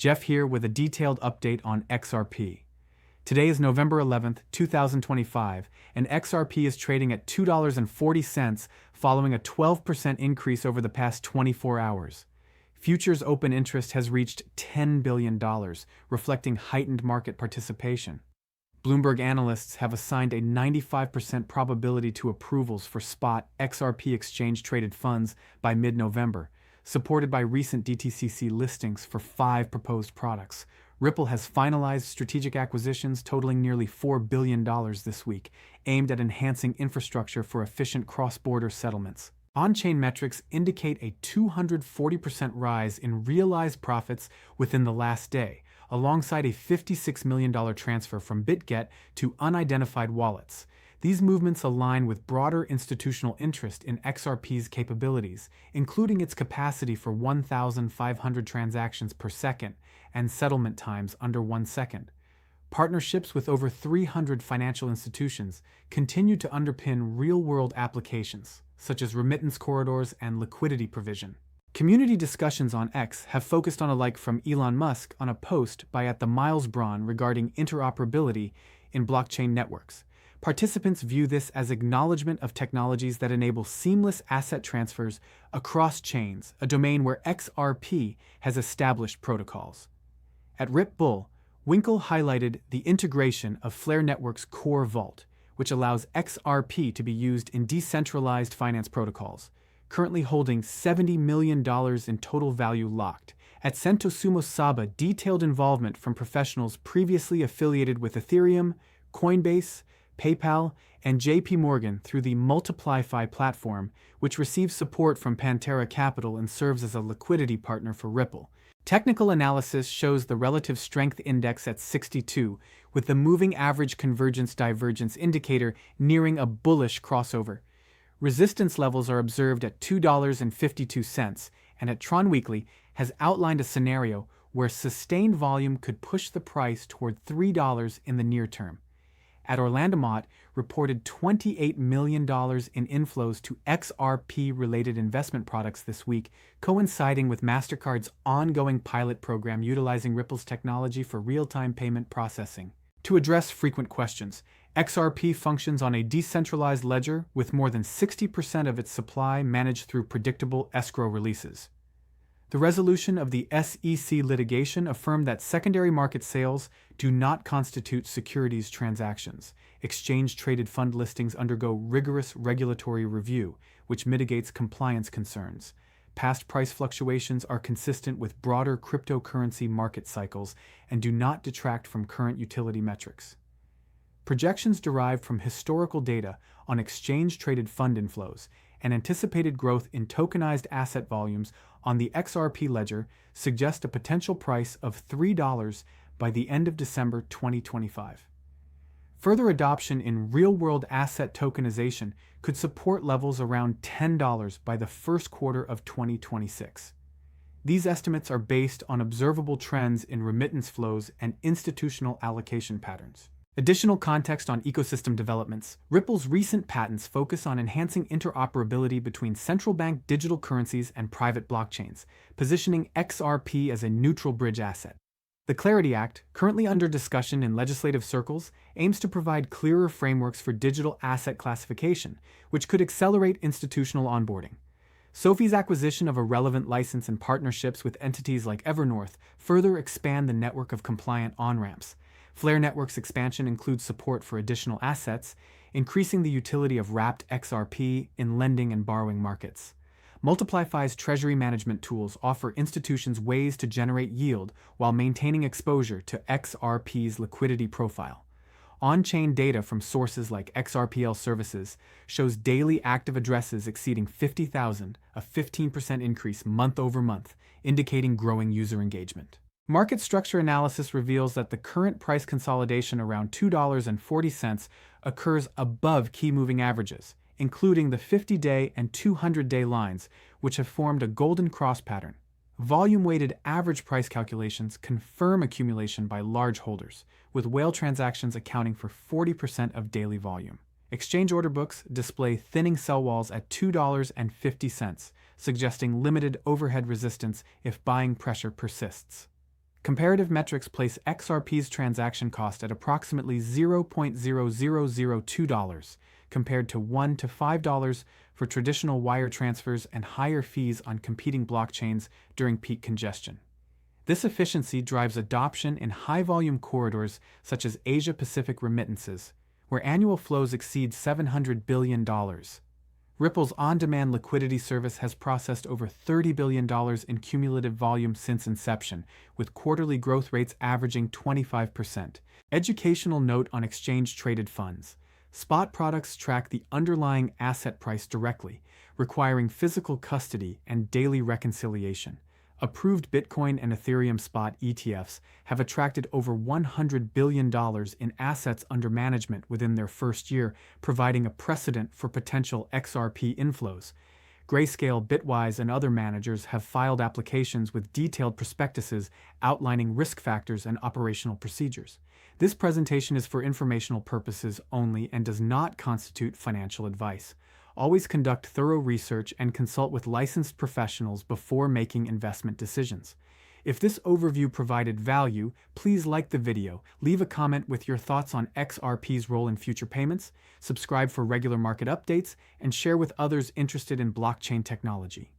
Jeff here with a detailed update on XRP. Today is November 11th, 2025, and XRP is trading at $2.40 following a 12% increase over the past 24 hours. Futures open interest has reached $10 billion, reflecting heightened market participation. Bloomberg analysts have assigned a 95% probability to approvals for spot XRP exchange-traded funds by mid-November, supported by recent DTCC listings for 5 proposed products. Ripple has finalized strategic acquisitions totaling nearly $4 billion this week, aimed at enhancing infrastructure for efficient cross-border settlements. On-chain metrics indicate a 240% rise in realized profits within the last day, alongside a $56 million transfer from BitGet to unidentified wallets. These movements align with broader institutional interest in XRP's capabilities, including its capacity for 1,500 transactions per second and settlement times under 1 second. Partnerships with over 300 financial institutions continue to underpin real-world applications, such as remittance corridors and liquidity provision. Community discussions on X have focused on a like from Elon Musk on a post by @Miles Braun regarding interoperability in blockchain networks. Participants view this as acknowledgement of technologies that enable seamless asset transfers across chains, a domain where XRP has established protocols. At Ripple, Winkle highlighted the integration of Flare Network's core vault, which allows XRP to be used in decentralized finance protocols, currently holding $70 million in total value locked. At Sentosumo Saba, detailed involvement from professionals previously affiliated with Ethereum, Coinbase, PayPal, and JP Morgan through the MultiplyFi platform, which receives support from Pantera Capital and serves as a liquidity partner for Ripple. Technical analysis shows the relative strength index at 62, with the moving average convergence-divergence indicator nearing a bullish crossover. Resistance levels are observed at $2.52, and at Tron Weekly has outlined a scenario where sustained volume could push the price toward $3 in the near term. At Orlando Mott reported $28 million in inflows to XRP-related investment products this week, coinciding with MasterCard's ongoing pilot program utilizing Ripple's technology for real-time payment processing. To address frequent questions, XRP functions on a decentralized ledger with more than 60% of its supply managed through predictable escrow releases. The resolution of the SEC litigation affirmed that secondary market sales do not constitute securities transactions. Exchange-traded fund listings undergo rigorous regulatory review, which mitigates compliance concerns. Past price fluctuations are consistent with broader cryptocurrency market cycles and do not detract from current utility metrics. Projections derived from historical data on exchange-traded fund inflows and anticipated growth in tokenized asset volumes on the XRP ledger suggest a potential price of $3 by the end of December 2025. Further adoption in real-world asset tokenization could support levels around $10 by the first quarter of 2026. These estimates are based on observable trends in remittance flows and institutional allocation patterns. Additional context on ecosystem developments. Ripple's recent patents focus on enhancing interoperability between central bank digital currencies and private blockchains, positioning XRP as a neutral bridge asset. The Clarity Act, currently under discussion in legislative circles, aims to provide clearer frameworks for digital asset classification, which could accelerate institutional onboarding. Sophie's acquisition of a relevant license and partnerships with entities like Evernorth further expand the network of compliant on-ramps. Flare Network's expansion includes support for additional assets, increasing the utility of wrapped XRP in lending and borrowing markets. MultiplyFi's treasury management tools offer institutions ways to generate yield while maintaining exposure to XRP's liquidity profile. On-chain data from sources like XRPL Services shows daily active addresses exceeding 50,000, a 15% increase month over month, indicating growing user engagement. Market structure analysis reveals that the current price consolidation around $2.40 occurs above key moving averages, including the 50-day and 200-day lines, which have formed a golden cross pattern. Volume-weighted average price calculations confirm accumulation by large holders, with whale transactions accounting for 40% of daily volume. Exchange order books display thinning sell walls at $2.50, suggesting limited overhead resistance if buying pressure persists. Comparative metrics place XRP's transaction cost at approximately $0.0002, compared to $1 to $5 for traditional wire transfers and higher fees on competing blockchains during peak congestion. This efficiency drives adoption in high-volume corridors such as Asia-Pacific remittances, where annual flows exceed $700 billion. Ripple's on-demand liquidity service has processed over $30 billion in cumulative volume since inception, with quarterly growth rates averaging 25%. Educational note on exchange-traded funds. Spot products track the underlying asset price directly, requiring physical custody and daily reconciliation. Approved Bitcoin and Ethereum spot ETFs have attracted over $100 billion in assets under management within their first year, providing a precedent for potential XRP inflows. Grayscale, Bitwise, and other managers have filed applications with detailed prospectuses outlining risk factors and operational procedures. This presentation is for informational purposes only and does not constitute financial advice. Always conduct thorough research and consult with licensed professionals before making investment decisions. If this overview provided value, please like the video, leave a comment with your thoughts on XRP's role in future payments, subscribe for regular market updates, and share with others interested in blockchain technology.